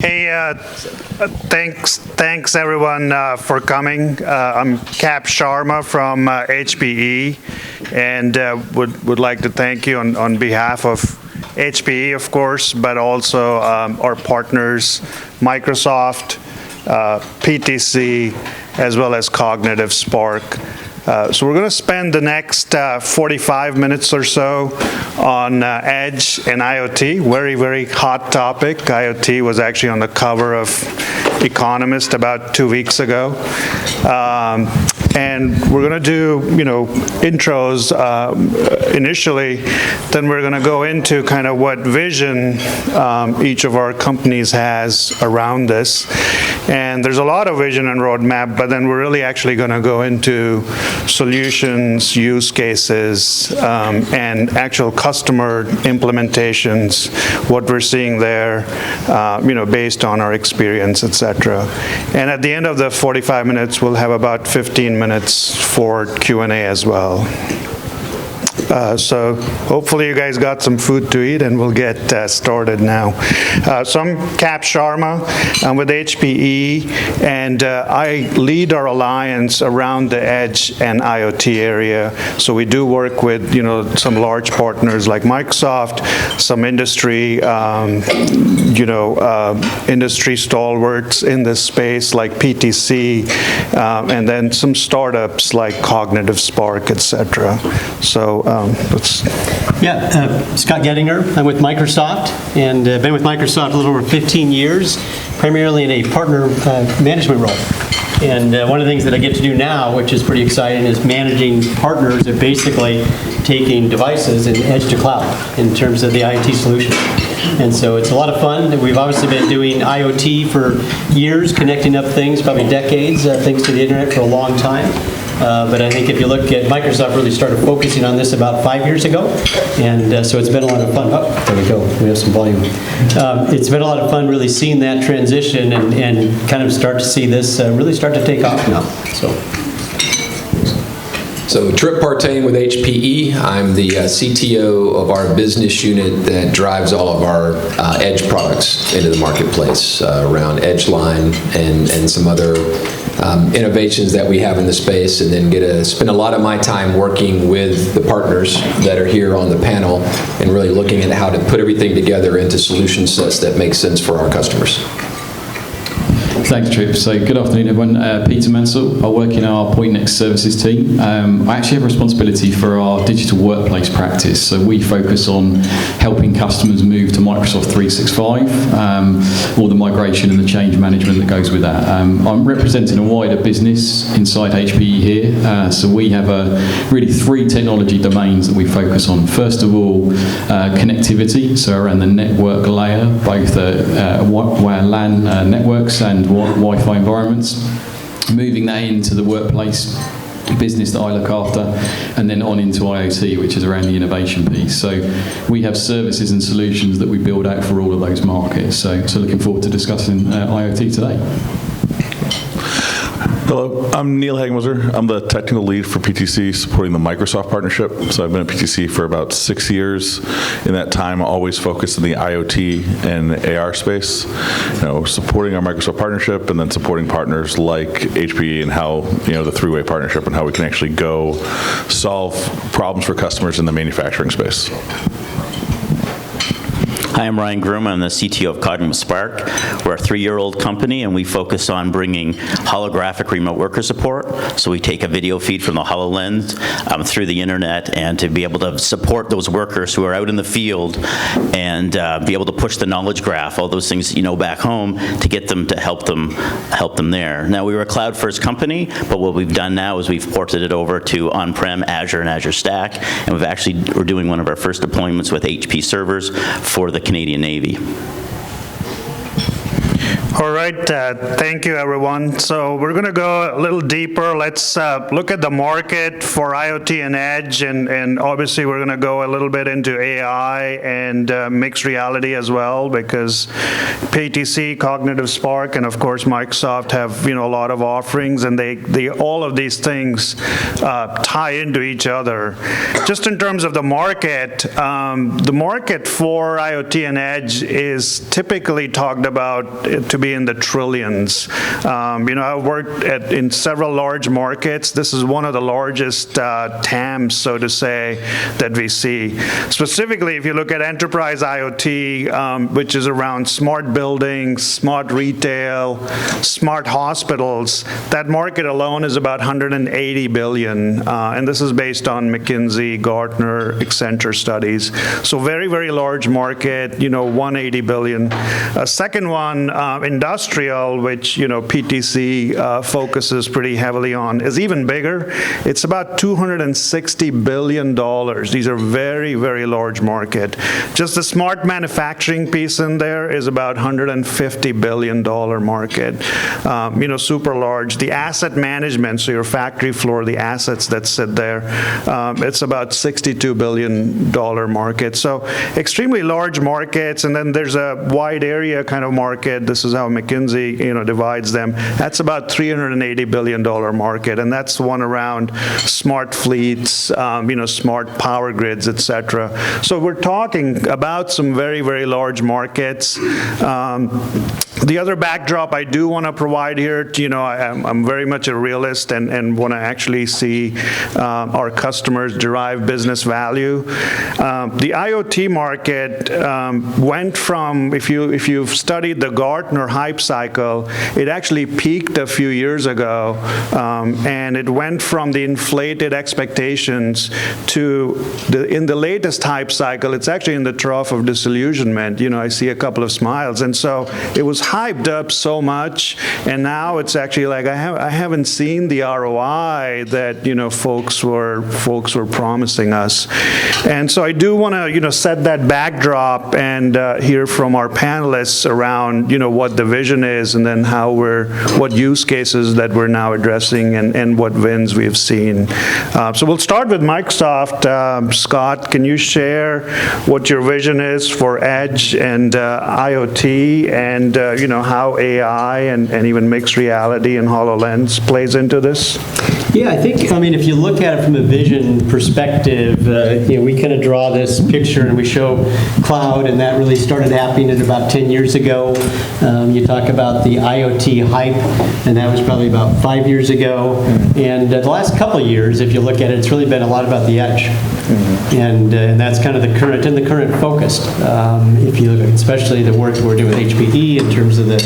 Hey, thanks everyone for coming. I'm Cap Sharma from HPE, and would like to thank you on behalf of HPE, of course, but also our partners, Microsoft, PTC, as well as Cognitive Spark. So we're going to spend the next 45 minutes or so on Edge and IoT. Very, very hot topic. IoT was actually on the cover of Economist about 2 weeks ago. And we're going to do, intros initially. Then we're going to go into kind of what vision each of our companies has around this. And there's a lot of vision and roadmap, but then we're really actually going to go into solutions, use cases, and actual customer implementations, what we're seeing there, based on our experience, etc. And at the end of the 45 minutes, we'll have about 15 minutes for Q&A as well. So hopefully you guys got some food to eat, and we'll get started now. So I'm Cap Sharma. I'm with HPE, and I lead our alliance around the Edge and IoT area. So we do work with some large partners like Microsoft, some industry industry stalwarts in this space like PTC, and then some startups like Cognitive Spark, etc. So Scott Gettinger. I'm with Microsoft, and been with Microsoft a little over 15 years, primarily in a partner management role. And one of the things that I get to do now, which is pretty exciting, is managing partners that basically taking devices and edge to cloud in terms of the IoT solution. And so it's a lot of fun. We've obviously been doing IoT for years, connecting up things, probably decades, thanks to the internet for a long time. But I think if you look at Microsoft really started focusing on this about 5 years ago, and so it's been a lot of fun. Oh, there we go. We have some volume. It's been a lot of fun really seeing that transition and kind of start to see this really start to take off now. So Trip Partain with HPE. I'm the CTO of our business unit that drives all of our Edge products into the marketplace around Edgeline and some other innovations that we have in the space, and then get to spend a lot of my time working with the partners that are here on the panel and really looking at how to put everything together into solution sets that make sense for our customers. Thanks, Trip. So good afternoon, everyone. Peter Mansell. I work in our Pointnext services team. I actually have responsibility for our digital workplace practice. So we focus on helping customers move to Microsoft 365, all the migration and the change management that goes with that. I'm representing a wider business inside HPE here. So we have really 3 technology domains that we focus on. First of all, connectivity, so around the network layer, both WAN networks and Wi-Fi environments, moving that into the workplace business that I look after, and then on into IoT, which is around the innovation piece. So we have services and solutions that we build out for all of those markets. So looking forward to discussing IoT today. Hello, I'm Neil Hagenwasser. I'm the technical lead for PTC supporting the Microsoft partnership. So I've been at PTC for about 6 years. In that time, I always focused in the IoT and AR space, supporting our Microsoft partnership and then supporting partners like HPE and how, the three-way partnership and how we can actually go solve problems for customers in the manufacturing space. Hi, I'm Ryan Groom. I'm the CTO of Cognitive Spark. We're a 3-year-old company, and we focus on bringing holographic remote worker support. So we take a video feed from the HoloLens through the internet, and to be able to support those workers who are out in the field and be able to push the knowledge graph, all those things back home, to get them to help them there. Now, we were a cloud-first company, but what we've done now is we've ported it over to on-prem Azure and Azure Stack, and we're doing one of our first deployments with HP servers for the Canadian Navy. All right, thank you, everyone. So we're going to go a little deeper. Let's look at the market for IoT and Edge, and obviously we're going to go a little bit into AI and mixed reality as well, because PTC, Cognitive Spark, and of course Microsoft have a lot of offerings, and they all of these things tie into each other. Just in terms of the market for IoT and Edge is typically talked about to be in the trillions. I've worked in several large markets. This is one of the largest TAMs, so to say, that we see. Specifically, if you look at enterprise IoT, which is around smart buildings, smart retail, smart hospitals, that market alone is about $180 billion, and this is based on McKinsey, Gartner, Accenture studies. So very, very large market, $180 billion. A second one, industrial, which PTC focuses pretty heavily on, is even bigger. It's about $260 billion. These are very, very large market. Just the smart manufacturing piece in there is about $150 billion market. Super large. The asset management, so your factory floor, the assets that sit there, it's about $62 billion market. So extremely large markets, and then there's a wide area kind of market. This is how McKinsey divides them. That's about $380 billion market, and that's one around smart fleets, smart power grids, etc. So we're talking about some very, very large markets. The other backdrop I do want to provide here, I'm very much a realist and want to actually see our customers derive business value. The IoT market went from, if you've studied the Gartner hype cycle, it actually peaked a few years ago, and it went from the inflated expectations to, in the latest hype cycle, it's actually in the trough of disillusionment. I see a couple of smiles. And so it was hyped up so much, and now it's actually like I haven't seen the ROI that folks were promising us. And so I do want to set that backdrop and hear from our panelists around what the vision is, and then what use cases that we're now addressing, and what wins we've seen. So we'll start with Microsoft. Scott, can you share what your vision is for Edge and IoT, and how AI and even mixed reality and HoloLens plays into this? Yeah, I think, if you look at it from a vision perspective, we kind of draw this picture and we show cloud, and that really started happening about 10 years ago. You talk about the IoT hype, and that was probably about 5 years ago. And the last couple of years, if you look at it, it's really been a lot about the edge. And that's kind of the current focus. If you look at especially the work we're doing with HPE in terms of the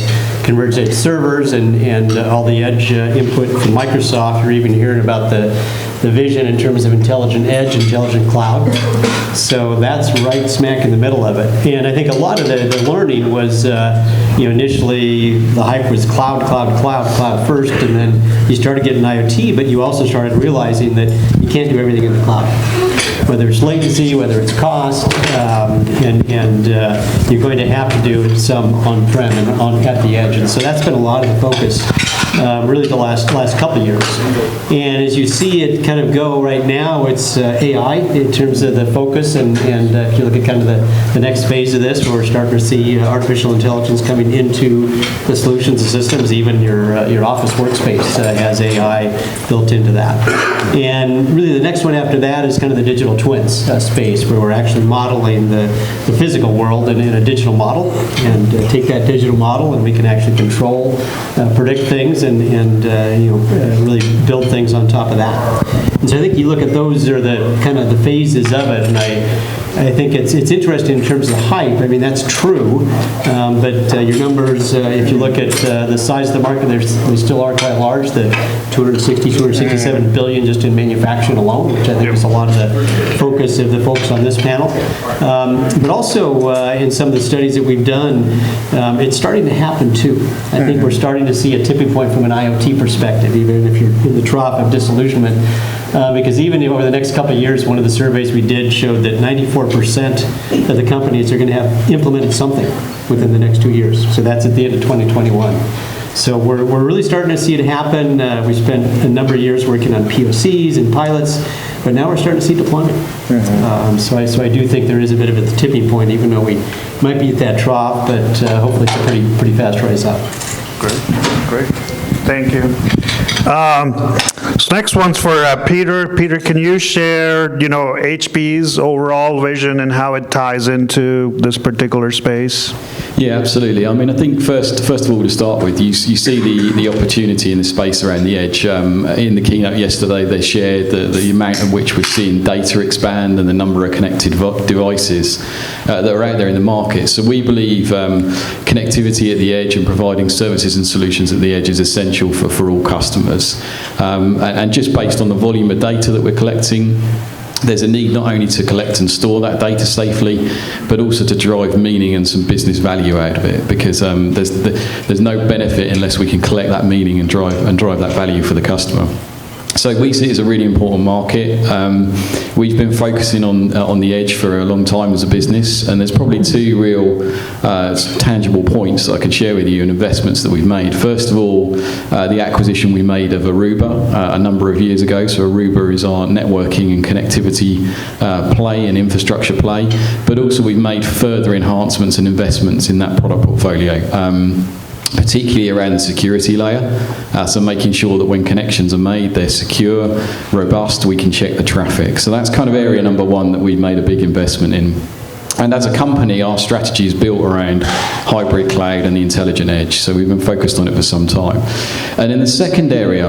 converged edge servers and all the edge input from Microsoft, you're even hearing about the vision in terms of intelligent edge, intelligent cloud. So that's right smack in the middle of it. And I think a lot of the learning was, initially the hype was cloud first, and then you started getting IoT, but you also started realizing that you can't do everything in the cloud. Whether it's latency, whether it's cost, and you're going to have to do some on-prem and at the edge. And so that's been a lot of the focus, really the last couple of years. And as you see it kind of go right now, it's AI in terms of the focus, and if you look at kind of the next phase of this, we're starting to see artificial intelligence coming into the solutions and systems. Even your office workspace has AI built into that. And really the next one after that is kind of the digital twins space, where we're actually modeling the physical world in a digital model, and take that digital model and we can actually control, predict things, and really build things on top of that. And so I think you look at those are the kind of the phases of it, and I think it's interesting in terms of the hype. That's true, but your numbers, if you look at the size of the market, they still are quite large. The 267 billion just in manufacturing alone, which I think is a lot of the focus of the folks on this panel. But also in some of the studies that we've done, it's starting to happen too. I think we're starting to see a tipping point from an IoT perspective, even if you're in the trough of disillusionment. because even over the next couple of years, one of the surveys we did showed that 94% of the companies are going to have implemented something within the next 2 years. So that's at the end of 2021. So we're really starting to see it happen. We spent a number of years working on POCs and pilots, but now we're starting to see deployment. So I do think there is a bit of a tipping point, even though we might be at that trough, but hopefully it's a pretty fast rise up. Great. Thank you. So next one's for Peter. Peter, can you share, HP's overall vision and how it ties into this particular space? Yeah, absolutely. I mean, I think first of all, to start with, you see the opportunity in the space around the edge. In the keynote yesterday, they shared the amount at which we're seeing data expand and the number of connected devices that are out there in the market. So we believe connectivity at the edge and providing services and solutions at the edge is essential for all customers. And just based on the volume of data that we're collecting, there's a need not only to collect and store that data safely, but also to drive meaning and some business value out of it, because there's no benefit unless we can collect that meaning and drive that value for the customer. So we see it as a really important market. We've been focusing on the edge for a long time as a business, and there's probably two real tangible points that I can share with you and investments that we've made. First of all, the acquisition we made of Aruba a number of years ago. So Aruba is our networking and connectivity play and infrastructure play, but also we've made further enhancements and investments in that product portfolio. Particularly around the security layer, so making sure that when connections are made, they're secure, robust, we can check the traffic. So that's kind of area number one that we've made a big investment in. And as a company, our strategy is built around hybrid cloud and the intelligent edge, so we've been focused on it for some time. And in the second area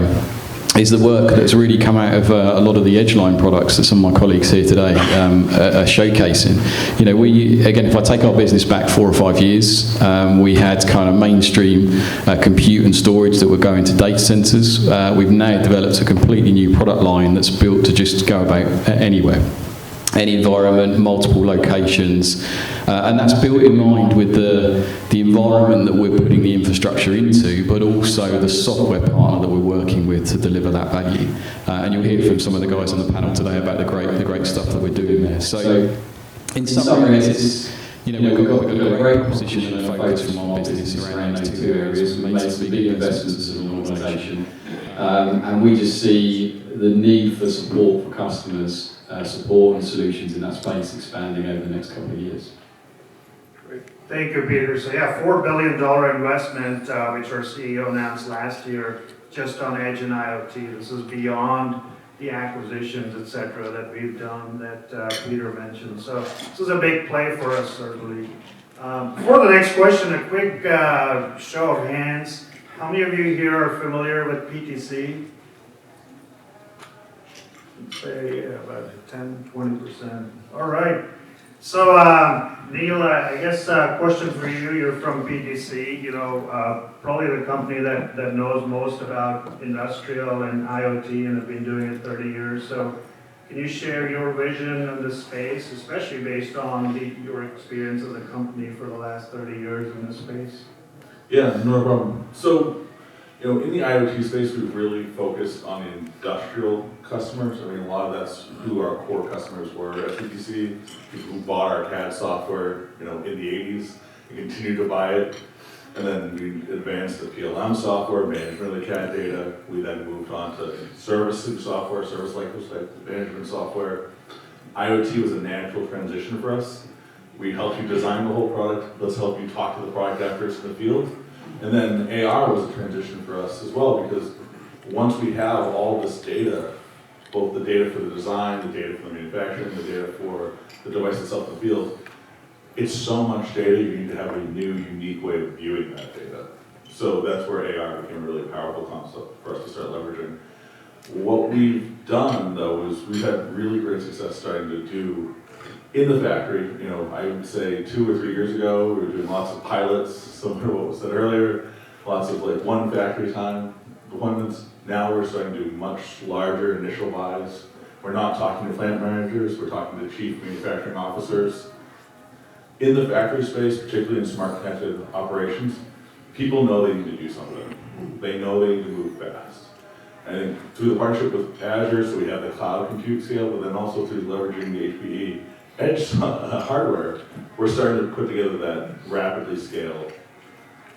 is the work that's really come out of a lot of the Edgeline products that some of my colleagues here today are showcasing. Again, if I take our business back 4 or 5 years, we had kind of mainstream compute and storage that were going to data centers. We've now developed a completely new product line that's built to just go about anywhere. Any environment, multiple locations, and that's built in mind with the environment that we're putting the infrastructure into, but also the software partner that we're working with to deliver that value. And you'll hear from some of the guys on the panel today about the great stuff that we're doing there. So, in some areas, we've got a great position and focus from our business around those two areas. We made some big investments as an organisation, and we just see the need for support for customers. Support and solutions in that space expanding over the next couple of years. Great. Thank you, Peter. So $4 billion investment, which our CEO announced last year, just on Edge and IoT. This is beyond the acquisitions, et cetera, that we've done that Peter mentioned. So this is a big play for us, certainly. For the next question, a quick show of hands. How many of you here are familiar with PTC? Say about 10-20%. All right. So Neil, I guess question for you. You're from PTC. Probably the company that knows most about industrial and IoT and have been doing it 30 years. So can you share your vision of this space, especially based on your experience as a company for the last 30 years in this space? Yeah, no problem. So, in the IoT space, we've really focused on the industrial customers. I mean, a lot of that's who our core customers were at PTC, people who bought our CAD software, in the 80s and continued to buy it. And then we advanced the PLM software, management of the CAD data. We then moved on to servicing software, service like management software. IoT was a natural transition for us. We helped you design the whole product. Let's help you talk to the product after it's in the field. And then AR was a transition for us as well, because once we have all this data, both the data for the design, the data for the manufacturing, the data for the device itself in the field, it's so much data, you need to have a new, unique way of viewing that data. So that's where AR became a really powerful concept for us to start leveraging. What we've done, though, is we've had really great success starting to do in the factory. I would say 2 or 3 years ago, we were doing lots of pilots, similar to what was said earlier, lots of one factory time deployments. Now we're starting to do much larger initial buys. We're not talking to plant managers, we're talking to chief manufacturing officers. In the factory space, particularly in smart connected operations, people know they need to do something. They know they need to move fast. I think through the partnership with Azure, so we have the cloud compute scale, but then also through leveraging the HPE edge hardware, we're starting to put together that rapidly scaled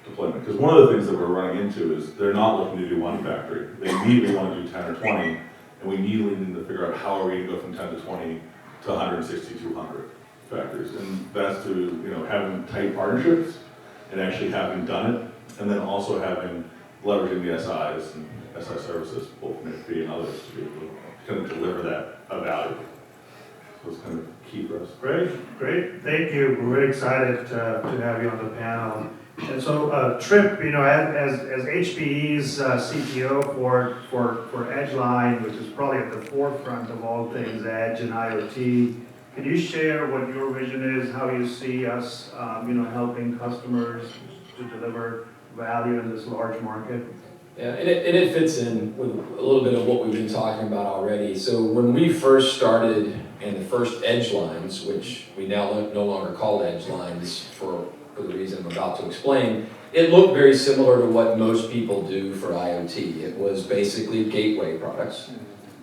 deployment. Because one of the things that we're running into is they're not looking to do one factory. They immediately want to do 10 or 20, and we immediately need to figure out how are we going to go from 10 to 20 to 160, 200 factories. And that's through having tight partnerships and actually having done it, and then also leveraging the SIs and SI services, both from HP and others, to be able to kind of deliver that value. So it's kind of key for us. Great, thank you. We're very excited to have you on the panel. And so, Trip, as HPE's CTO for Edgeline, which is probably at the forefront of all things Edge and IoT, can you share what your vision is, how you see us, helping customers to deliver value in this large market? Yeah, and it fits in with a little bit of what we've been talking about already. So when we first started in the first edge lines, which we now no longer call edge lines for the reason I'm about to explain, it looked very similar to what most people do for IoT. It was basically gateway products.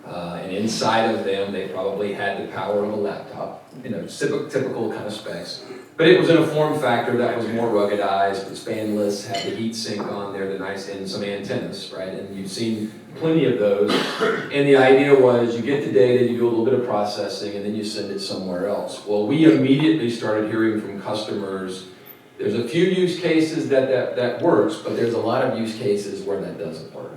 And inside of them, they probably had the power of a laptop, typical kind of specs. But it was in a form factor that was more ruggedized, was fanless, had the heat sink on there, and some antennas, right? And you've seen plenty of those. And the idea was you get the data, you do a little bit of processing, and then you send it somewhere else. Well, we immediately started hearing from customers, there's a few use cases that works, but there's a lot of use cases where that doesn't work.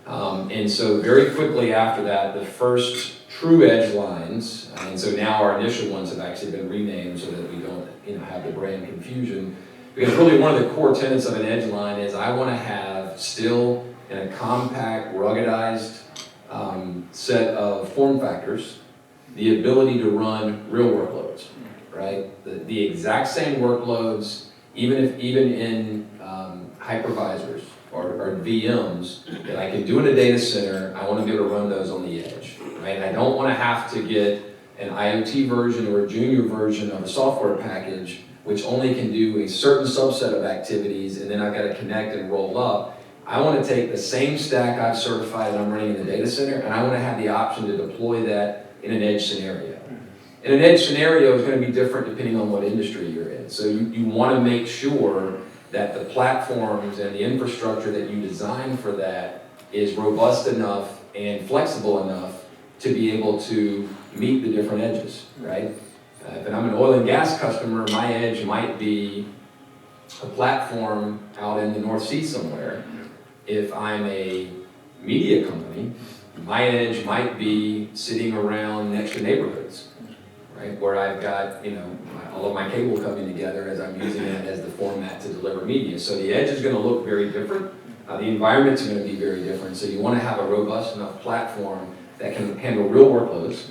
And so very quickly after that, the first true edge lines, and so now our initial ones have actually been renamed so that we don't have the brand confusion, because really one of the core tenets of an edge line is I want to have still in a compact, ruggedized set of form factors the ability to run real workloads, right? The exact same workloads, even in hypervisors or VMs that I can do in a data center. I want to be able to run those on the edge, right? I don't want to have to get an IoT version or a junior version of a software package which only can do a certain subset of activities, and then I've got to connect and roll up. I want to take the same stack I've certified that I'm running in the data center, and I want to have the option to deploy that in an edge scenario. And an edge scenario is going to be different depending on what industry you're in. So you want to make sure that the platforms and the infrastructure that you design for that is robust enough and flexible enough to be able to meet the different edges, right? If I'm an oil and gas customer, my edge might be a platform out in the North Sea somewhere. If I'm a media company, my edge might be sitting around next to neighborhoods, right? Where I've got, all of my cable coming together as I'm using it as the format to deliver media. So the edge is going to look very different. The environments are going to be very different. So you want to have a robust enough platform that can handle real workloads,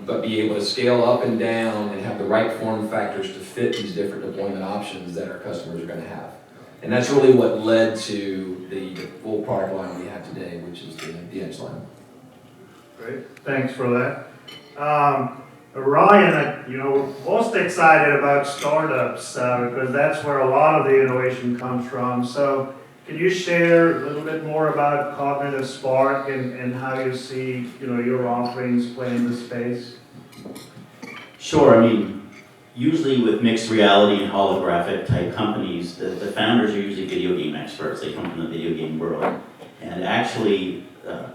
but be able to scale up and down and have the right form factors to fit these different deployment options that our customers are going to have. And that's really what led to the full product line we have today, which is the Edge line. Great, thanks for that. Ryan, we're most excited about startups because that's where a lot of the innovation comes from. So can you share a little bit more about Cognitive Spark and how you see your offerings play in this space? Sure. Usually with mixed reality and holographic type companies, the founders are usually video game experts. They come from the video game world. And actually,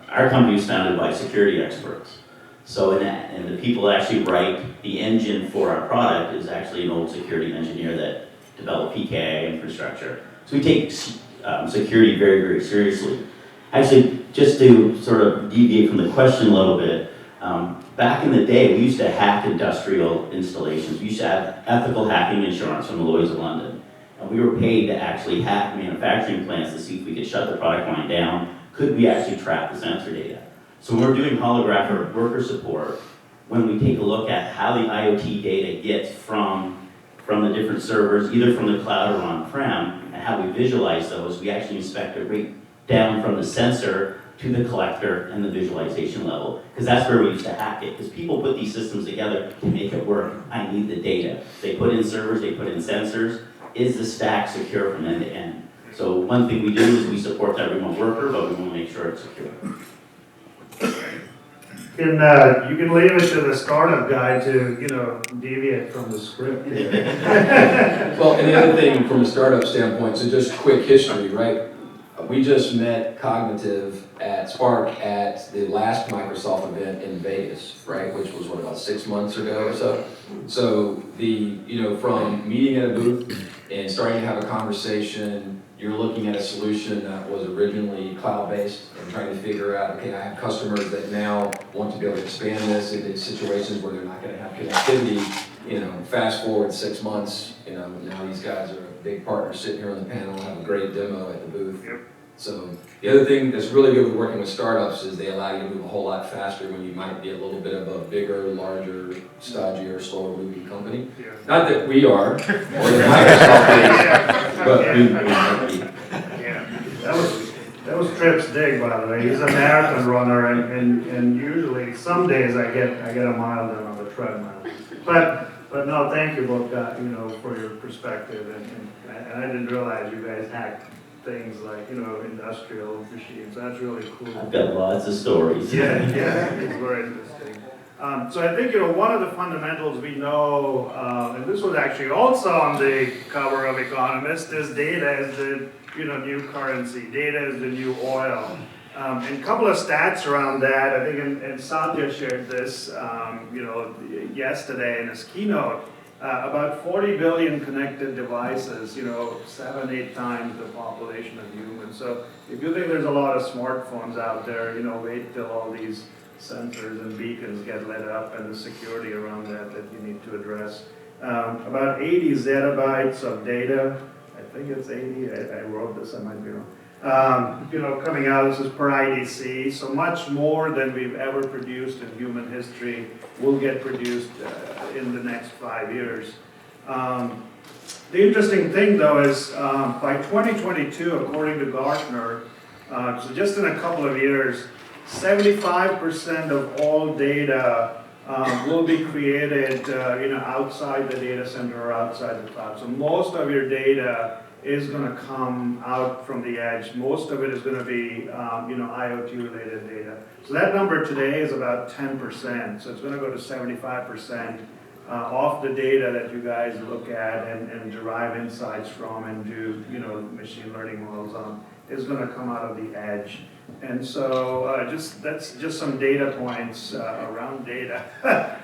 our company was founded by security experts. So, and the people that actually write the engine for our product is actually an old security engineer that developed PKI infrastructure. So we take security very, very seriously. Actually, just to sort of deviate from the question a little bit, back in the day, we used to hack industrial installations. We used to have ethical hacking insurance from the Lloyd's of London. And we were paid to actually hack manufacturing plants to see if we could shut the product line down. Could we actually track the sensor data? So when we're doing holographic worker support, when we take a look at how the IoT data gets from the different servers, either from the cloud or on-prem, and how we visualize those, we actually inspect it right down from the sensor to the collector and the visualization level, because that's where we used to hack it. Because people put these systems together to make it work. I need the data. They put in servers, they put in sensors. Is the stack secure from end to end? So one thing we do is we support that remote worker, but we want to make sure it's secure. You can leave it to the startup guy to, deviate from the script here. Well, and the other thing from a startup standpoint, so just quick history, right? We just met Cognitive at Spark at the last Microsoft event in Vegas, right? Which was about 6 months ago or so. So from meeting at a booth and starting to have a conversation, you're looking at a solution that was originally cloud-based and trying to figure out, okay, I have customers that now want to be able to expand this into situations where they're not going to have connectivity. Fast forward 6 months, now these guys are a big partner sitting here on the panel, have a great demo at the booth. Yep. So the other thing that's really good with working with startups is they allow you to move a whole lot faster when you might be a little bit of a bigger, larger, stodgier, slower moving company. Yeah. Not that we are, or that Microsoft is, but we might be. Yeah, that was Tripp's dig, by the way. He's a marathon runner, and usually some days I get a mile done on the treadmill. But no, thank you both, for your perspective, and I didn't realize you guys hacked things like industrial machines. That's really cool. I've got lots of stories. Yeah, it's very interesting. So I think one of the fundamentals we know, and this was actually also on the cover of Economist, is data is the new currency. Data is the new oil. And a couple of stats around that. I think, and Satya shared this, yesterday in his keynote. About 40 billion connected devices, 7-8 times the population of humans. So if you think there's a lot of smartphones out there, wait till all these sensors and beacons get lit up and the security around that you need to address. About 80 zettabytes of data. I think it's 80. I wrote this, I might be wrong. Coming out, this is per IDC, so much more than we've ever produced in human history will get produced in the next 5 years. The interesting thing, though, is by 2022, according to Gartner, so just in a couple of years, 75% of all data will be created, outside the data center or outside the cloud. So most of your data is going to come out from the edge. Most of it is going to be, IoT-related data. So that number today is about 10%. So it's going to go to 75% of the data that you guys look at and derive insights from and do, machine learning models on is going to come out of the edge. And so that's just some data points around data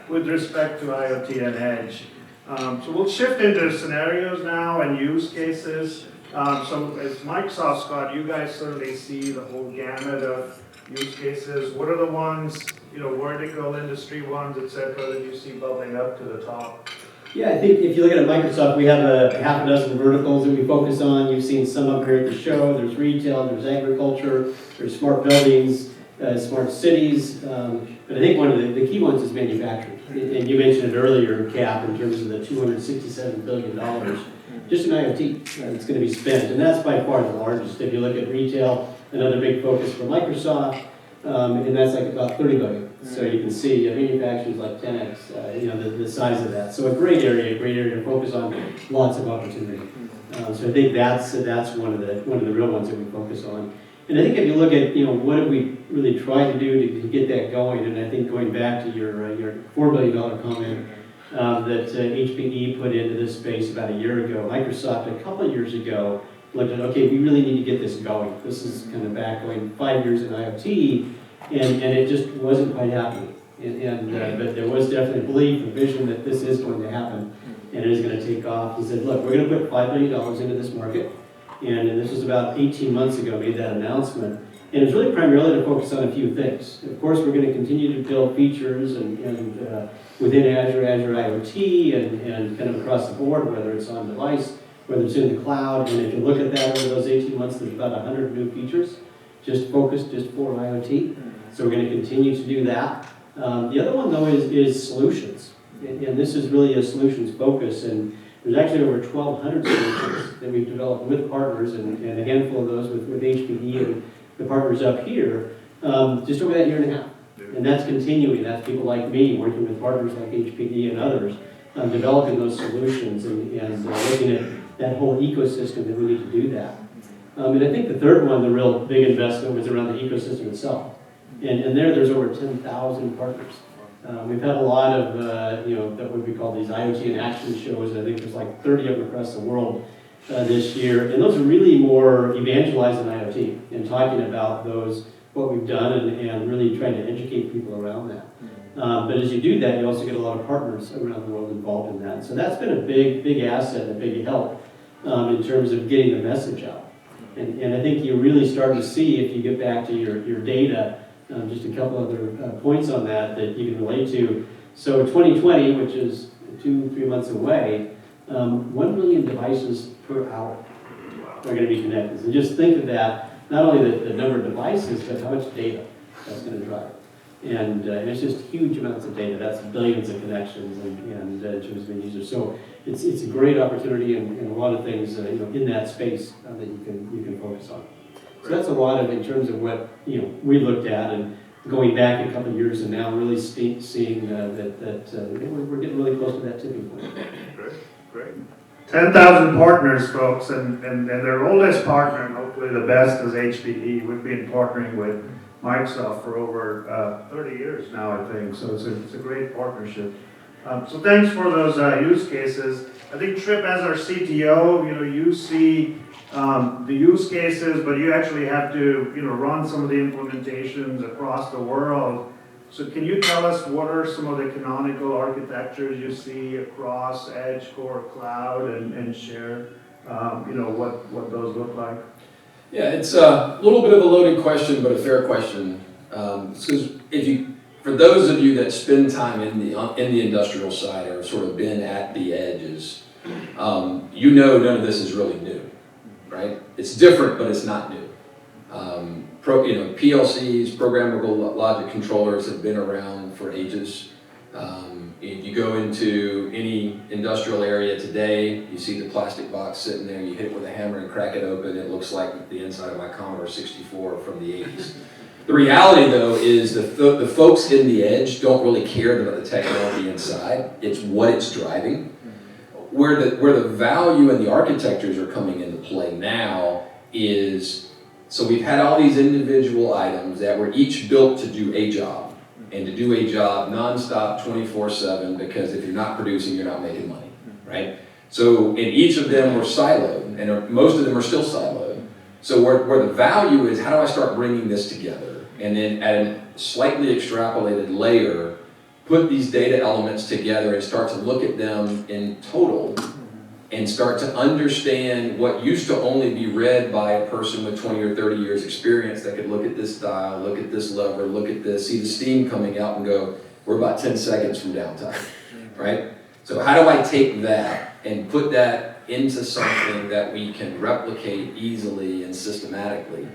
with respect to IoT and edge. So we'll shift into scenarios now and use cases. So as Microsoft, Scott, you guys certainly see the whole gamut of use cases. What are the ones, vertical industry ones, et cetera, that you see bubbling up to the top? Yeah, I think if you look at Microsoft, we have a half a dozen verticals that we focus on. You've seen some up here at the show. There's retail, there's agriculture, there's smart buildings, smart cities. But I think one of the key ones is manufacturing. And you mentioned it earlier, Cap, in terms of the $267 billion just in IoT that's going to be spent. And that's by far the largest. If you look at retail, another big focus for Microsoft, and that's like about $30 billion. So you can see manufacturing is like 10x, the size of that. So a great area to focus on, lots of opportunity. So I think that's one of the real ones that we focus on. And I think if you look at what have we really tried to do to get that going, and I think going back to your $4 billion comment that HPE put into this space about a year ago, Microsoft a couple of years ago looked at, okay, we really need to get this going. This is kind of back going 5 years in IoT, and it just wasn't quite happening. But there was definitely belief and vision that this is going to happen, and it is going to take off. He said, look, we're going to put $5 billion into this market. And this was about 18 months ago, made that announcement. And it's really primarily to focus on a few things. Of course, we're going to continue to build features and within Azure IoT, and kind of across the board, whether it's on device, whether it's in the cloud. And if you look at that over those 18 months, there's about 100 new features just focused just for IoT. So we're going to continue to do that. The other one, though, is solutions. And this is really a solutions focus. And there's actually over 1,200 solutions that we've developed with partners, and a handful of those with HPE and the partners up here, just over that year and a half. And that's continuing. That's people like me working with partners like HPE and others, developing those solutions and looking at that whole ecosystem that we need to do that. And I think the third one, the real big investment, was around the ecosystem itself. And there's over 10,000 partners. We've had a lot of, that what we call these IoT in action shows. I think there's like 30 of them across the world this year. And those are really more evangelizing IoT and talking about what we've done and really trying to educate people around that. But as you do that, you also get a lot of partners around the world involved in that. So that's been a big asset and a big help in terms of getting the message out. And I think you really start to see, if you get back to your data, just a couple other points on that you can relate to. So 2020, which is 2-3 months away, 1 million devices per hour are going to be connected. So just think of that, not only the number of devices, but how much data that's going to drive. And it's just huge amounts of data. That's billions of connections and in terms of users. So it's a great opportunity and a lot of things in that space that you can focus on. So that's a lot of in terms of what we looked at, and going back a couple of years and now really seeing that we're getting really close to that tipping point. Great. 10,000 partners, folks, and their oldest partner, and hopefully the best, is HPE. We've been partnering with Microsoft for over 30 years now, I think, so it's a great partnership. So thanks for those use cases. I think Trip, as our CTO, you see the use cases, but you actually have to run some of the implementations across the world. So can you tell us what are some of the canonical architectures you see across Edge, Core, Cloud, and Share? What those look like? Yeah, it's a little bit of a loaded question, but a fair question. Because for those of you that spend time in the industrial side or sort of been at the edges, none of this is really new, right? It's different, but it's not new. PLCs, programmable logic controllers, have been around for ages. If you go into any industrial area today, you see the plastic box sitting there, you hit it with a hammer and crack it open, it looks like the inside of my Commodore 64 from the 80s. The reality, though, is the folks in the edge don't really care about the technology inside. It's what it's driving. Where the value and the architectures are coming into play now is, so we've had all these individual items that were each built to do a job. And to do a job nonstop 24/7, because if you're not producing, you're not making money, right? So, and each of them were siloed, and most of them are still siloed. So where the value is, how do I start bringing this together? And then at a slightly extrapolated layer, put these data elements together and start to look at them in total and start to understand what used to only be read by a person with 20 or 30 years experience that could look at this dial, look at this lever, look at this, see the steam coming out and go, we're about 10 seconds from downtime, right? So how do I take that and put that into something that we can replicate easily and systematically?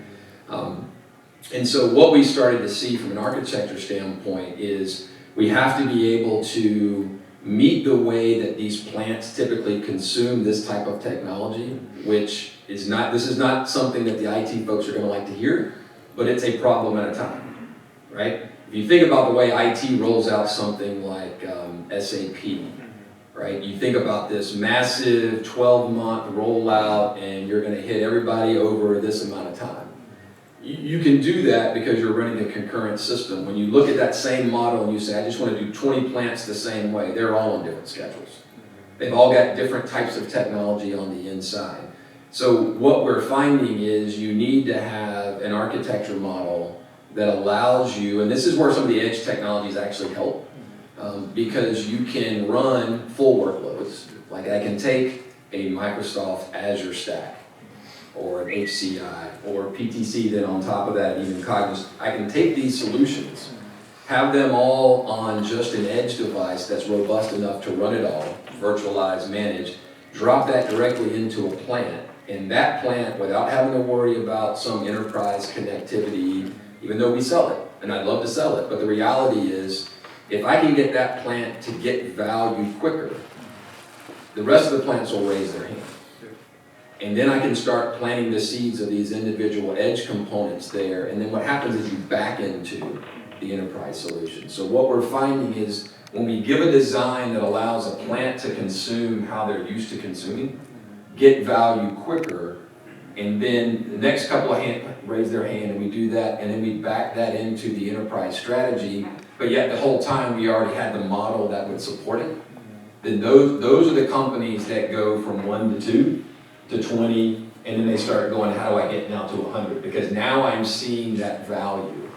And so what we started to see from an architecture standpoint is we have to be able to meet the way that these plants typically consume this type of technology, which is this is not something that the IT folks are going to like to hear, but it's a problem at a time, right? If you think about the way IT rolls out something like SAP, right? You think about this massive 12-month rollout and you're going to hit everybody over this amount of time. You can do that because you're running a concurrent system. When you look at that same model and you say, I just want to do 20 plants the same way, they're all on different schedules. They've all got different types of technology on the inside. So what we're finding is you need to have an architecture model that allows you, and this is where some of the edge technologies actually help, because you can run full workloads. Like I can take a Microsoft Azure stack, or an HCI, or PTC, then on top of that, even Cognizant. I can take these solutions, have them all on just an edge device that's robust enough to run it all, virtualize, manage, drop that directly into a plant, and that plant, without having to worry about some enterprise connectivity, even though we sell it, and I'd love to sell it, but the reality is, if I can get that plant to get value quicker, the rest of the plants will raise their hand. And then I can start planting the seeds of these individual edge components there. And then what happens is you back into the enterprise solution. So what we're finding is when we give a design that allows a plant to consume how they're used to consuming, get value quicker, And then the next couple of raise their hand, and we do that, and then we back that into the enterprise strategy, but yet the whole time we already had the model that would support it. Then those are the companies that go from 1 to 2 to 20, and then they start going, how do I get now to 100? Because now I'm seeing that value.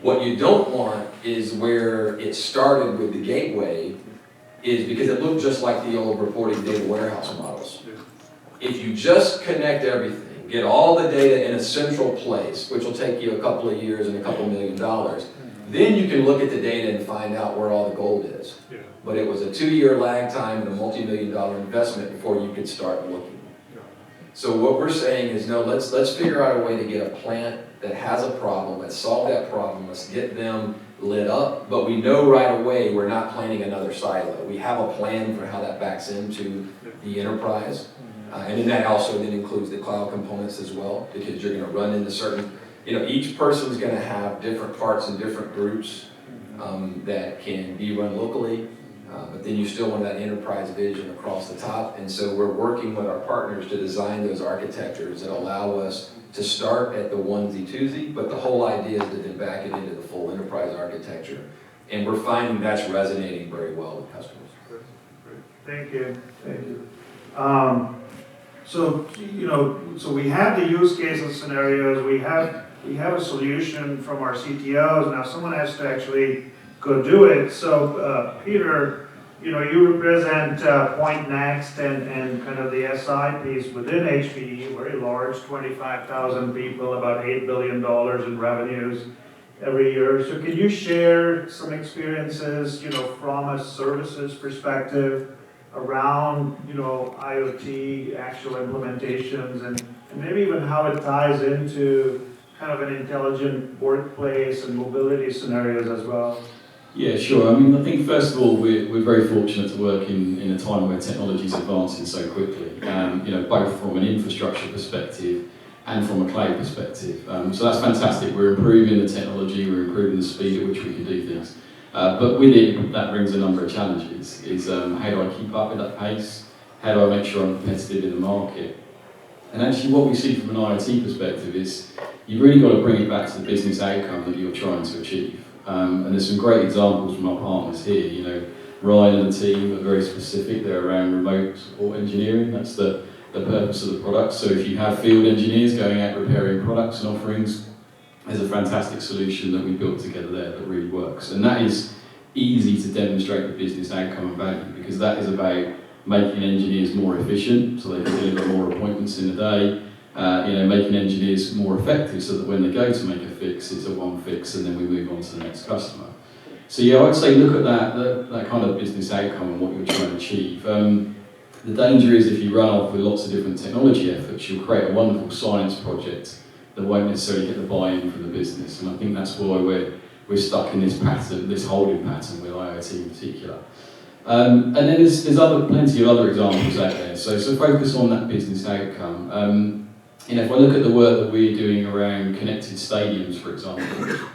What you don't want is where it started with the gateway, is because it looked just like the old reporting data warehouse models. If you just connect everything, get all the data in a central place, which will take you a couple of years and a couple $1 million, then you can look at the data and find out where all the gold is. But it was a 2-year lag time and a multi-million-dollar investment before you could start looking. So what we're saying is, no, let's figure out a way to get a plant that has a problem, let's solve that problem, let's get them lit up, but we know right away we're not planning another silo. We have a plan for how that backs into the enterprise. And then that also then includes the cloud components as well, because you're going to run into certain, each person's going to have different parts and different groups that can be run locally, but then you still want that enterprise vision across the top. And so we're working with our partners to design those architectures that allow us to start at the onesie twosie, but the whole idea is to then back it into the full enterprise architecture. And we're finding that's resonating very well with customers. Thank you. Thank you. So we have the use cases scenarios, we have a solution from our CTOs, now someone has to actually go do it. So Peter, you represent Point Next and kind of the SI piece within HPE, very large, 25,000 people, about $8 billion in revenues every year. So can you share some experiences, from a services perspective around, IoT actual implementations and maybe even how it ties into kind of an intelligent workplace and mobility scenarios as well? Yeah, sure. I mean, I think first of all, we're very fortunate to work in a time where technology is advancing so quickly, both from an infrastructure perspective and from a cloud perspective. So that's fantastic. We're improving the technology, we're improving the speed at which we can do things. But with it, that brings a number of challenges. How do I keep up with that pace? How do I make sure I'm competitive in the market? And actually what we see from an IoT perspective is you've really got to bring it back to the business outcome that you're trying to achieve. And there's some great examples from our partners here. Ryan and the team are very specific. They're around remote support engineering. That's the purpose of the product. So if you have field engineers going out repairing products and offerings, there's a fantastic solution that we built together there that really works. And that is easy to demonstrate the business outcome and value, because that is about making engineers more efficient so they can deliver more appointments in a day, making engineers more effective so that when they go to make a fix, it's a one fix and then we move on to the next customer. So yeah, I'd say look at that kind of business outcome and what you're trying to achieve. The danger is if you run off with lots of different technology efforts, you'll create a wonderful science project that won't necessarily get the buy-in from the business. And I think that's why we're stuck in this pattern, this holding pattern with IoT in particular. And then there's plenty of other examples out there. So focus on that business outcome. If I look at the work that we're doing around connected stadiums, for example,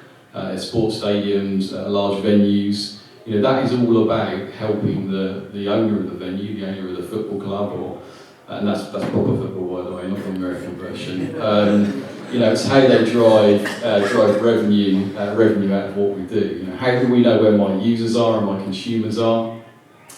sports stadiums, large venues, that is all about helping the owner of the venue, the owner of the football club, and that's proper football, by the way, not the American version. It's how they drive revenue out of what we do. How do we know where my users are and my consumers are,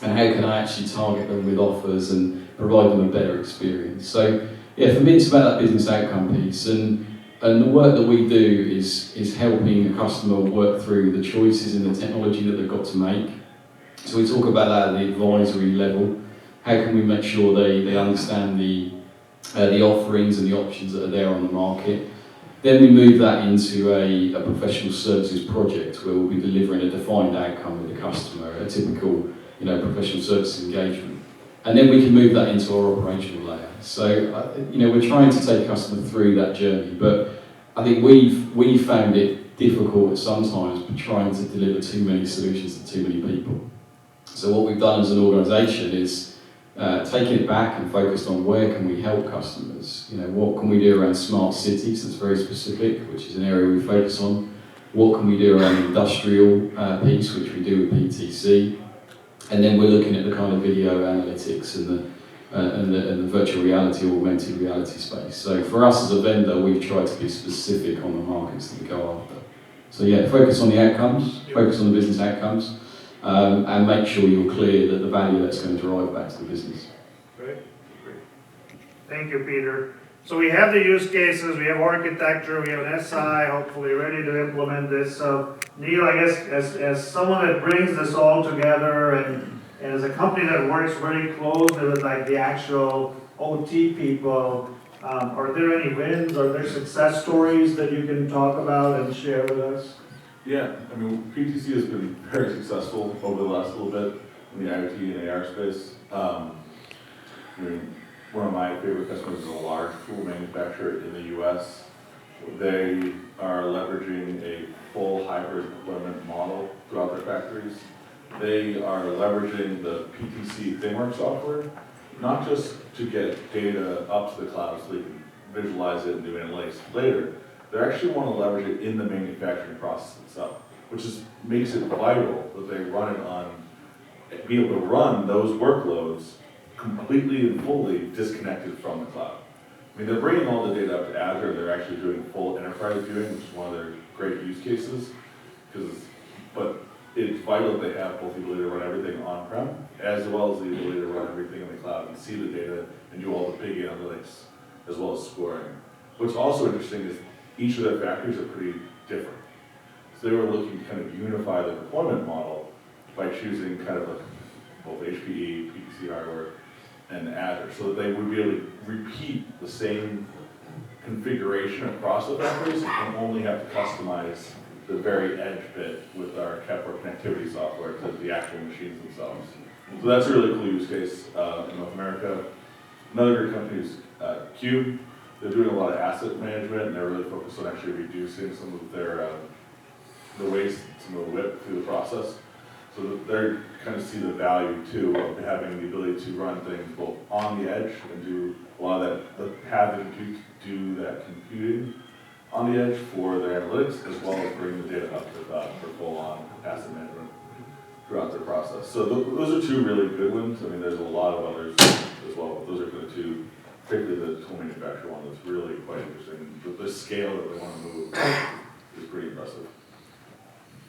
and how can I actually target them with offers and provide them a better experience? So yeah, for me it's about that business outcome piece, and the work that we do is helping a customer work through the choices in the technology that they've got to make. So we talk about that at the advisory level. How can we make sure they understand the offerings and the options that are there on the market? Then we move that into a professional services project where we'll be delivering a defined outcome with the customer, a typical professional services engagement. And then we can move that into our operational layer. So we're trying to take customer through that journey, but I think we've found it difficult sometimes trying to deliver too many solutions to too many people. So what we've done as an organisation is taking it back and focused on where can we help customers. What can we do around smart cities, that's very specific, which is an area we focus on. What can we do around the industrial piece, which we do with PTC. And then we're looking at the kind of video analytics and and the virtual reality or augmented reality space. So for us as a vendor, we've tried to be specific on the markets that we go after. So yeah, focus on the outcomes, focus on the business outcomes, and make sure you're clear that the value that's going to drive back to the business. Great. Thank you, Peter. So we have the use cases, we have architecture, we have an SI, hopefully ready to implement this. So Neil, I guess as someone that brings this all together and as a company that works very closely with like the actual OT people, are there any wins? Are there success stories that you can talk about and share with us? Yeah, I mean, PTC has been very successful over the last little bit in the IoT and AR space. I mean, one of my favorite customers is a large tool manufacturer in the US. They are leveraging a full hybrid deployment model throughout their factories. They are leveraging the PTC ThingWorx software, not just to get data up to the cloud so they can visualize it and do analytics later. They actually want to leverage it in the manufacturing process itself, which makes it vital that they run it on, be able to run those workloads completely and fully disconnected from the cloud. I mean, they're bringing all the data up to Azure. They're actually doing full enterprise viewing, which is one of their great use cases. But it's vital that they have both the ability to run everything on-prem, as well as the ability to run everything in the cloud and see the data and do all the big analytics, as well as scoring. What's also interesting is each of their factories are pretty different. So they were looking to kind of unify the deployment model by choosing kind of like both HPE, PTC hardware, and Azure, so that they would be able to repeat the same configuration across the factories and only have to customize the very edge bit with our Kepler connectivity software to the actual machines themselves. So that's a really cool use case in North America. Another great company is Cube. They're doing a lot of asset management, and they're really focused on actually reducing some of their the waste, some of the WIP through the process. So that they kind of see the value too of having the ability to run things both on the edge and do a lot of that, having to do that computing on the edge for their analytics, as well as bring the data up to the cloud for full-on asset management throughout their process. So those are two really good ones. I mean, there's a lot of others as well, but those are the two, particularly the tool manufacturer one that's really quite interesting. The scale that they want to move is pretty impressive.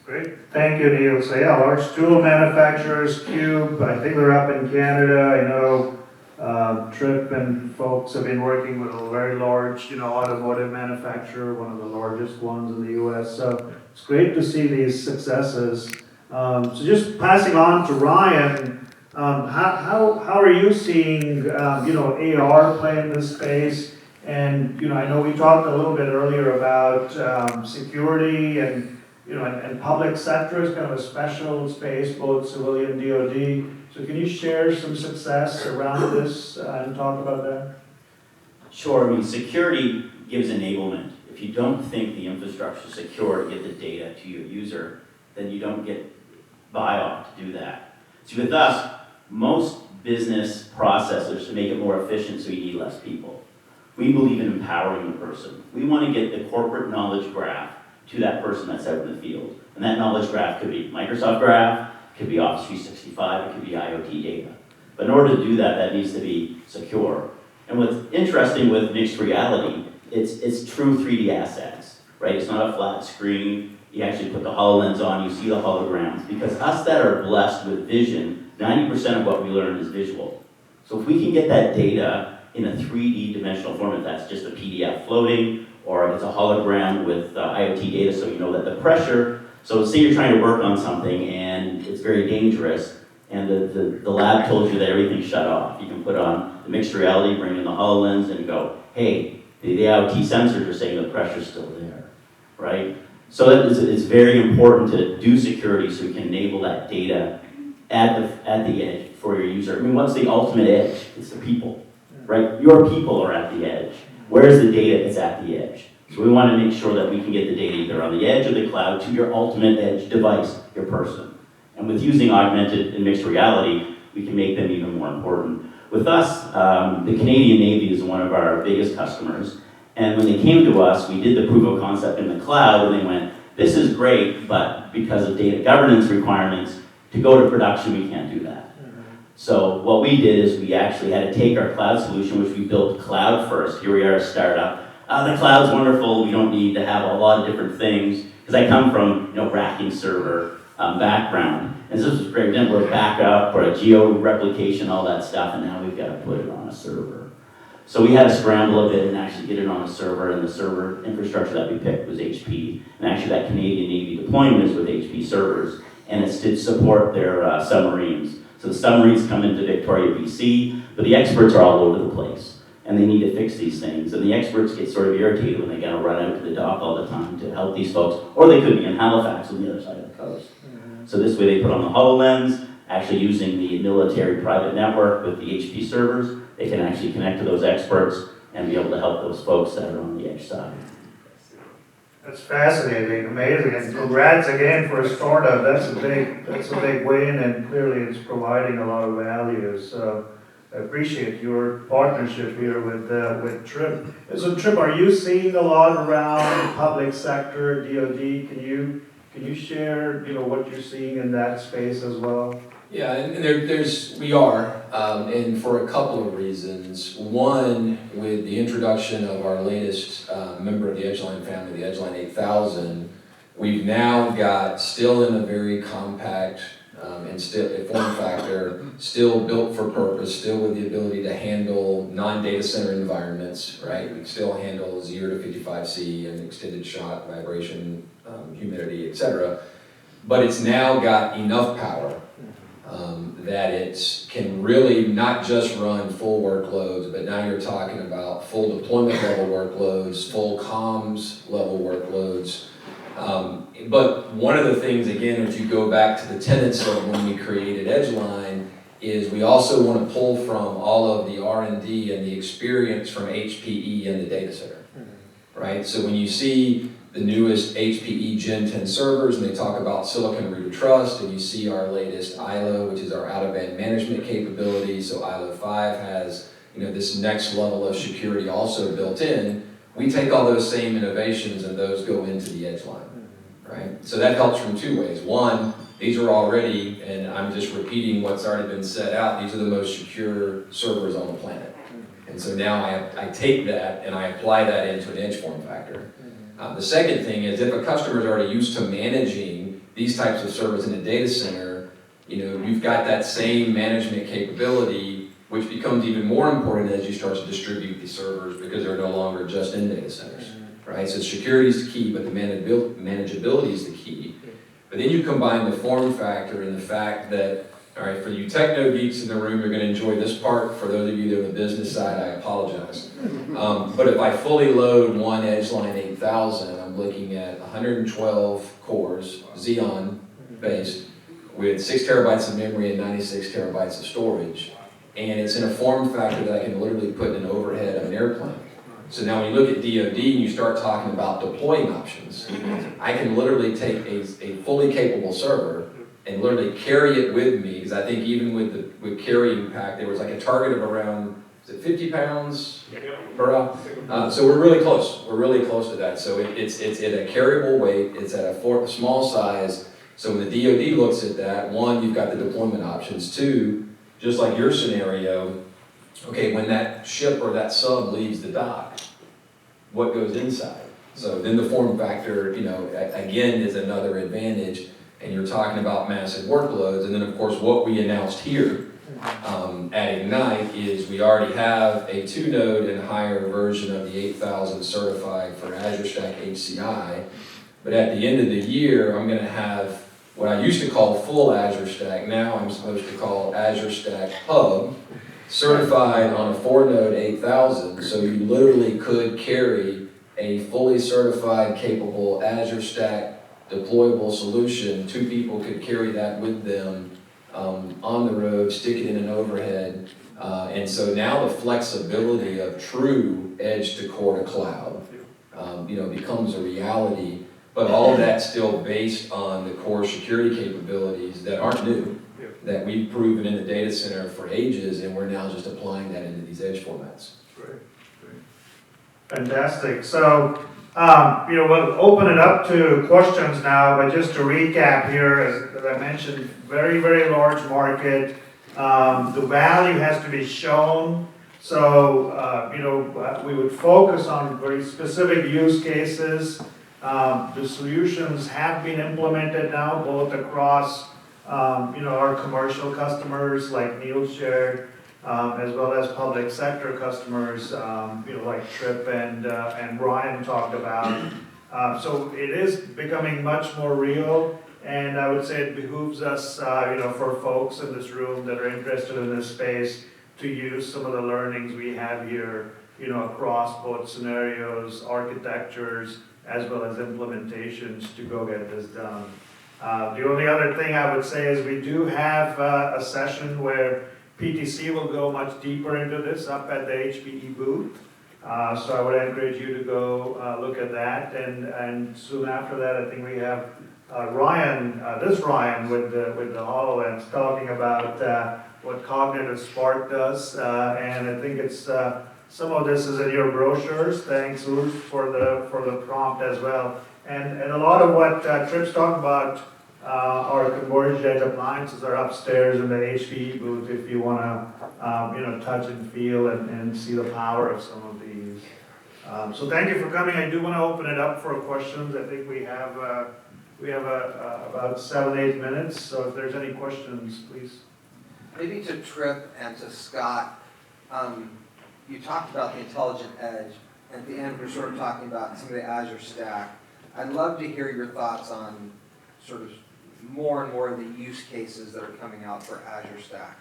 Great, thank you, Neil. So yeah, large tool manufacturers, Cube, I think they're up in Canada. I know Trip and folks have been working with a very large, automotive manufacturer, one of the largest ones in the US. So it's great to see these successes. So just passing on to Ryan, how are you seeing, AR play in this space? And, I know we talked a little bit earlier about security and public sector is kind of a special space, both civilian, DoD. So can you share some success around this and talk about that? Sure. I mean, security gives enablement. If you don't think the infrastructure is secure to get the data to your user, then you don't get buy-off to do that. So with us, most business processors, to make it more efficient so you need less people. We believe in empowering the person. We want to get the corporate knowledge graph to that person that's out in the field. And that knowledge graph could be Microsoft Graph, could be Office 365, it could be IoT data. But in order to do that, that needs to be secure. And what's interesting with mixed reality, it's true 3D assets, right? It's not a flat screen. You actually put the HoloLens on, you see the holograms. Because us that are blessed with vision, 90% of what we learn is visual. So if we can get that data in a 3D dimensional format, that's just a PDF floating, or it's a hologram with IoT data, so you know that the pressure, so say you're trying to work on something and it's very dangerous, and the lab told you that everything's shut off. You can put on the mixed reality, bring in the HoloLens and go, hey, the IoT sensors are saying the pressure's still there, right? So it's very important to do security so you can enable that data at the edge for your user. I mean, what's the ultimate edge? It's the people, right? Your people are at the edge. Where's the data? It's at the edge. So we want to make sure that we can get the data either on the edge or the cloud to your ultimate edge device, your person. And with using augmented and mixed reality, we can make them even more important. With us, the Canadian Navy is one of our biggest customers. And when they came to us, we did the proof of concept in the cloud, and they went, this is great, but because of data governance requirements, to go to production, we can't do that. So what we did is we actually had to take our cloud solution, which we built cloud first. Here we are, a startup. The cloud's wonderful. We don't need to have a lot of different things, because I come from racking server background. And so this was great. Then we're backup or a geo replication, all that stuff, and now we've got to put it on a server. So we had to scramble a bit and actually get it on a server, and the server infrastructure that we picked was HP. And actually that Canadian Navy deployment is with HP servers, and it's to support their submarines. So the submarines come into Victoria, BC, but the experts are all over the place, and they need to fix these things. And the experts get sort of irritated when they gotta run out to the dock all the time to help these folks, or they could be in Halifax on the other side of the coast. So this way they put on the HoloLens, actually using the military private network with the HP servers, they can actually connect to those experts and be able to help those folks that are on the edge side. That's fascinating, amazing, and congrats again for a startup. That's a big win, and clearly it's providing a lot of value. So I appreciate your partnership here with Trip. So Trip, are you seeing a lot around public sector, DoD? Can you share what you're seeing in that space as well? Yeah, and we are, and for a couple of reasons. One, with the introduction of our latest member of the Edgeline family, the Edgeline 8000, we've now got, still in a very compact and still a form factor, still built for purpose, still with the ability to handle non-data center environments, right? We can still handle 0 to 55C and extended shot, vibration, humidity, etc. But it's now got enough power that it can really not just run full workloads, but now you're talking about full deployment level workloads, full comms level workloads. But one of the things, again, if you go back to the tenets of when we created Edgeline, is we also want to pull from all of the R&D and the experience from HPE and the data center, right? So when you see the newest HPE Gen 10 servers, and they talk about Silicon Root of Trust, and you see our latest ILO, which is our out-of-band management capability. So ILO 5 has this next level of security also built in. We take all those same innovations and those go into the Edgeline, right? So that helps from two ways. One, these are already, and I'm just repeating what's already been set out, these are the most secure servers on the planet. And so now I take that and I apply that into an edge form factor. The second thing is, if a customer is already used to managing these types of servers in a data center, you've got that same management capability, which becomes even more important as you start to distribute these servers because they're no longer just in data centers, right? So security is the key, but the manageability is the key. But then you combine the form factor and the fact that, all right, for you techno geeks in the room, you're going to enjoy this part. For those of you that are on the business side, I apologize. But if I fully load one Edgeline 8000, I'm looking at 112 cores, Xeon based, with 6 terabytes of memory and 96 terabytes of storage. And it's in a form factor that I can literally put in an overhead of an airplane. So now when you look at DoD and you start talking about deploying options, I can literally take a fully capable server and literally carry it with me, because I think even with carrying pack, there was like a target of around, is it 50 pounds per hour? So we're really close. We're really close to that. So it's at a carryable weight. It's at a small size. So when the DoD looks at that, one, you've got the deployment options. Two, just like your scenario, okay, when that ship or that sub leaves the dock, what goes inside? So then the form factor, again, is another advantage. And you're talking about massive workloads. And then, of course, what we announced here at Ignite is we already have a 2-node and higher version of the 8000 certified for Azure Stack HCI. But at the end of the year, I'm going to have what I used to call full Azure Stack. Now I'm supposed to call Azure Stack Hub, certified on a 4-node 8000. So you literally could carry a fully certified, capable Azure Stack deployable solution. 2 people could carry that with them on the road, stick it in an overhead. And so now the flexibility of true edge to core to cloud, becomes a reality. But all of that's still based on the core security capabilities that aren't new, that we've proven in the data center for ages, and we're now just applying that into these edge formats. Great. Fantastic. So, we'll open it up to questions now, but just to recap here, as I mentioned, very, very large market, The value has to be shown. So, we would focus on very specific use cases. The solutions have been implemented now, both across, our commercial customers, like Neil shared, as well as public sector customers, like Trip and Ryan talked about. So it is becoming much more real, and I would say it behooves us, for folks in this room that are interested in this space, to use some of the learnings we have here, across both scenarios, architectures, as well as implementations to go get this done. The only other thing I would say is we do have a session where PTC will go much deeper into this up at the HPE booth. So I would encourage you to go look at that. And soon after that, I think we have Ryan with the HoloLens talking about what Cognitive Spark does. And I think it's some of this is in your brochures. Thanks, Urs, for the prompt as well. And a lot of what Tripp's talking about, our converged edge appliances are upstairs in the HPE booth if you want to, touch and feel and see the power of some of these. So thank you for coming. I do want to open it up for questions. I think we have about 7-8 minutes. So if there's any questions, please. Maybe to Tripp and to Scott, you talked about the intelligent edge. At the end, we're sort of talking about some of the Azure stack. I'd love to hear your thoughts on sort of more and more of the use cases that are coming out for Azure Stack.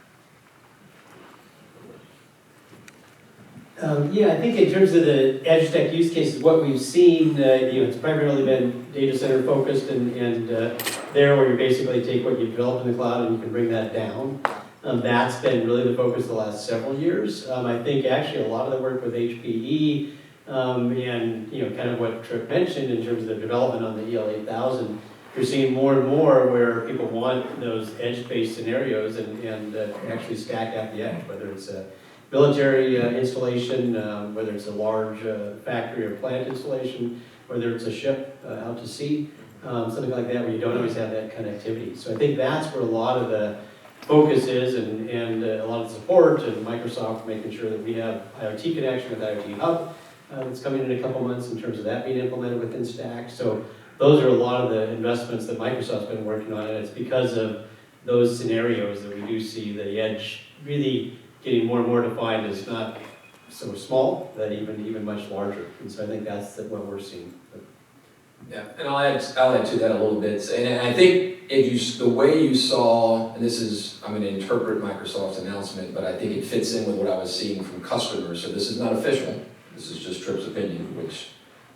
I think in terms of the edge stack use cases, what we've seen, it's primarily been data center focused and there where you basically take what you've developed in the cloud and you can bring that down. That's been really the focus the last several years. I think actually a lot of the work with HPE and kind of what Tripp mentioned in terms of the development on the EL8000, you're seeing more and more where people want those edge-based scenarios and actually stack at the edge, whether it's a military installation, whether it's a large factory or plant installation, whether it's a ship out to sea, something like that where you don't always have that connectivity. So I think that's where a lot of the focus is and a lot of the support and Microsoft making sure that we have IoT connection with IoT Hub that's coming in a couple months in terms of that being implemented within Stack. So those are a lot of the investments that Microsoft's been working on, and it's because of those scenarios that we do see the edge really getting more and more defined as not so small, that even much larger. And so I think that's what we're seeing. Yeah, and I'll add to that a little bit. And I think the way you saw, and this is, I'm going to interpret Microsoft's announcement, but I think it fits in with what I was seeing from customers. So this is not official. This is just Tripp's opinion, which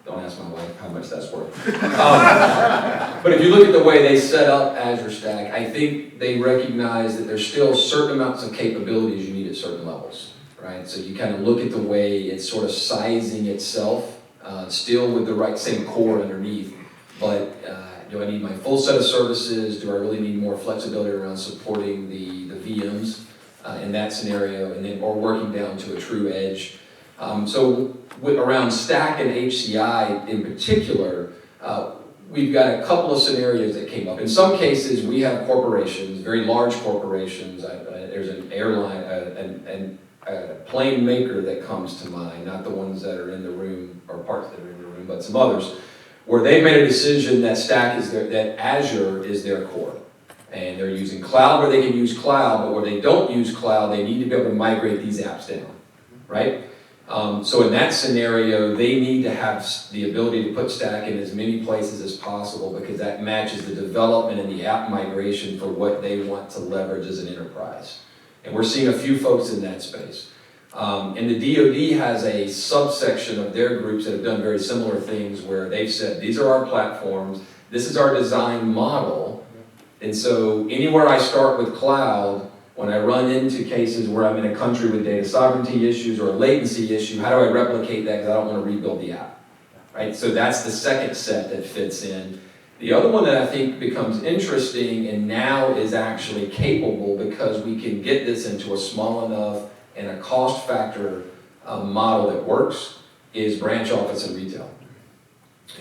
don't ask my wife how much that's worth. But if you look at the way they set up Azure Stack, I think they recognize that there's still certain amounts of capabilities you need at certain levels, right? So you kind of look at the way it's sort of sizing itself, still with the same core underneath, but do I need my full set of services? Do I really need more flexibility around supporting the VMs in that scenario, and then or working down to a true edge? So around Stack and HCI in particular, we've got a couple of scenarios that came up. In some cases, we have corporations, very large corporations. There's an airline, a plane maker that comes to mind, not the ones that are in the room or parts that are in the room, but some others, where they made a decision that that Azure is their core. And they're using cloud where they can use cloud, but where they don't use cloud, they need to be able to migrate these apps down, right? So in that scenario, they need to have the ability to put Stack in as many places as possible because that matches the development and the app migration for what they want to leverage as an enterprise. And we're seeing a few folks in that space. And the DoD has a subsection of their groups that have done very similar things where they've said, these are our platforms, this is our design model, and so anywhere I start with cloud, when I run into cases where I'm in a country with data sovereignty issues or a latency issue, how do I replicate that because I don't want to rebuild the app, right? So that's the second set that fits in. The other one that I think becomes interesting and now is actually capable because we can get this into a small enough and a cost factor model that works is branch office and retail.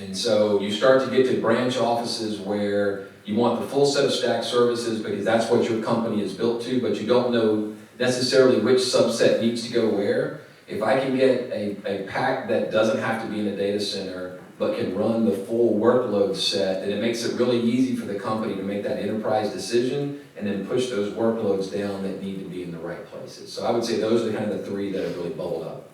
And so you start to get to branch offices where you want the full set of stack services because that's what your company is built to, but you don't know necessarily which subset needs to go where. If I can get a pack that doesn't have to be in a data center, but can run the full workload set, then it makes it really easy for the company to make that enterprise decision and then push those workloads down that need to be in the right places. So I would say those are kind of the three that have really bubbled up.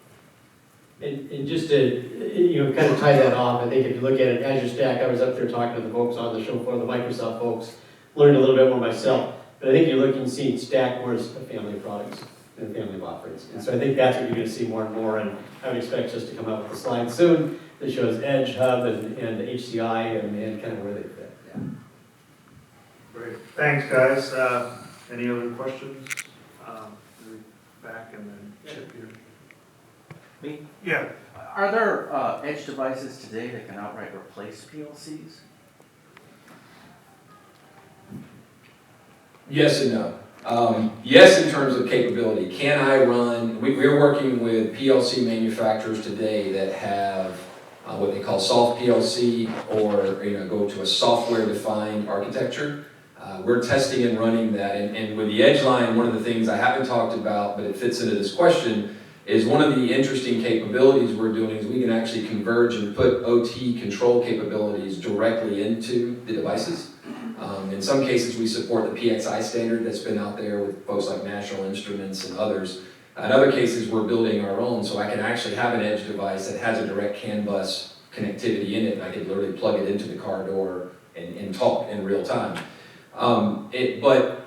And just to, kind of tie that off, I think if you look at it, Azure Stack, I was up there talking to the folks on the show floor, the Microsoft folks, learned a little bit more myself. But I think you're looking to see Stack more as a family of products and a family of offerings. And so I think that's what you're going to see more and more. And I would expect us to come out with a slide soon that shows Edge, Hub, and HCI and kind of where they fit. Yeah. Great. Thanks, guys. Any other questions? Maybe back and then Chip here. Me? Yeah. Are there edge devices today that can outright replace PLCs? Yes and no. Yes, in terms of capability. Can I run, we're working with PLC manufacturers today that have what they call soft PLC or go to a software-defined architecture. We're testing and running that. And with the Edge line, one of the things I haven't talked about, but it fits into this question, is one of the interesting capabilities we're doing is we can actually converge and put OT control capabilities directly into the devices. In some cases, we support the PXI standard that's been out there with folks like National Instruments and others. In other cases, we're building our own, so I can actually have an edge device that has a direct CAN bus connectivity in it, and I can literally plug it into the car door and talk in real time. But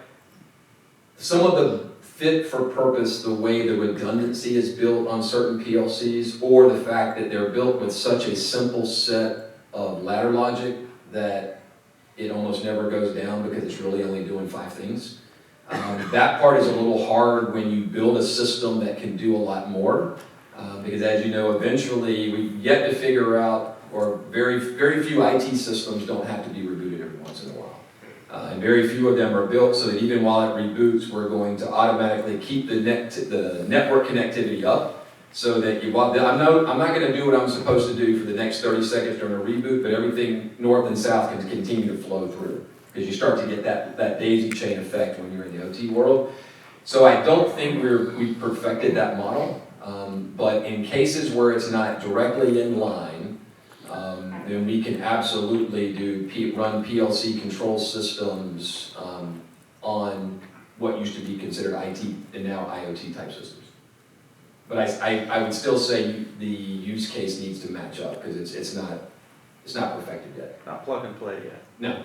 some of the fit for purpose, the way the redundancy is built on certain PLCs, or the fact that they're built with such a simple set of ladder logic that it almost never goes down because it's really only doing 5 things. That part is a little hard when you build a system that can do a lot more, because as you know, eventually we've yet to figure out, or very, very few IT systems don't have to be rebooted every once in a while. And very few of them are built so that even while it reboots, we're going to automatically keep the network connectivity up so that I'm not going to do what I'm supposed to do for the next 30 seconds during a reboot, but everything north and south can continue to flow through because you start to get that daisy chain effect when you're in the OT world. So I don't think we've perfected that model, but in cases where it's not directly in line, then we can absolutely run PLC control systems on what used to be considered IT and now IoT type systems. But I would still say the use case needs to match up because it's not perfected yet. Not plug and play yet. No.